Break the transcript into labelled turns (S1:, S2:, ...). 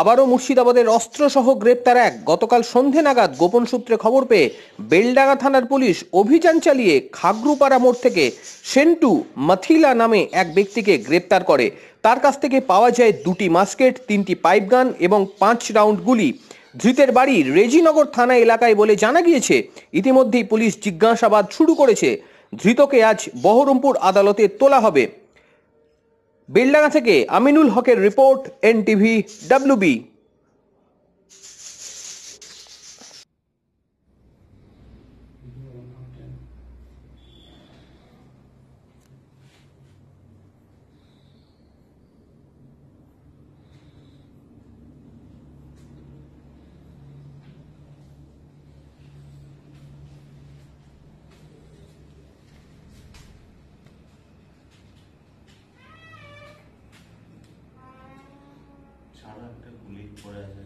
S1: আবারও মুর্শিদাবাদের অস্ত্রসহ গ্রেপ্তার এক। গতকাল সন্ধে নাগাদ গোপন সূত্রে খবর পেয়ে বেলডাঙ্গা থানার পুলিশ অভিযান চালিয়ে খাগরুপাড়া মোড় থেকে সেন্টু মাথিলা নামে এক ব্যক্তিকে গ্রেপ্তার করে। তার কাছ থেকে পাওয়া যায় 2টি মাস্কেট, 3টি পাইপ গান এবং 5 রাউন্ড গুলি। ধৃতের বাড়ি রেজিনগর থানা এলাকায় বলে জানা গিয়েছে। ইতিমধ্যেই পুলিশ জিজ্ঞাসাবাদ শুরু করেছে। ধৃতকে আজ বহরমপুর আদালতে তোলা হবে। বেলডাঙ্গা থেকে আমিনুল হকের রিপোর্ট, এনটিভি WB।
S2: ছাড়া একটা গুলি পড়ে আছে।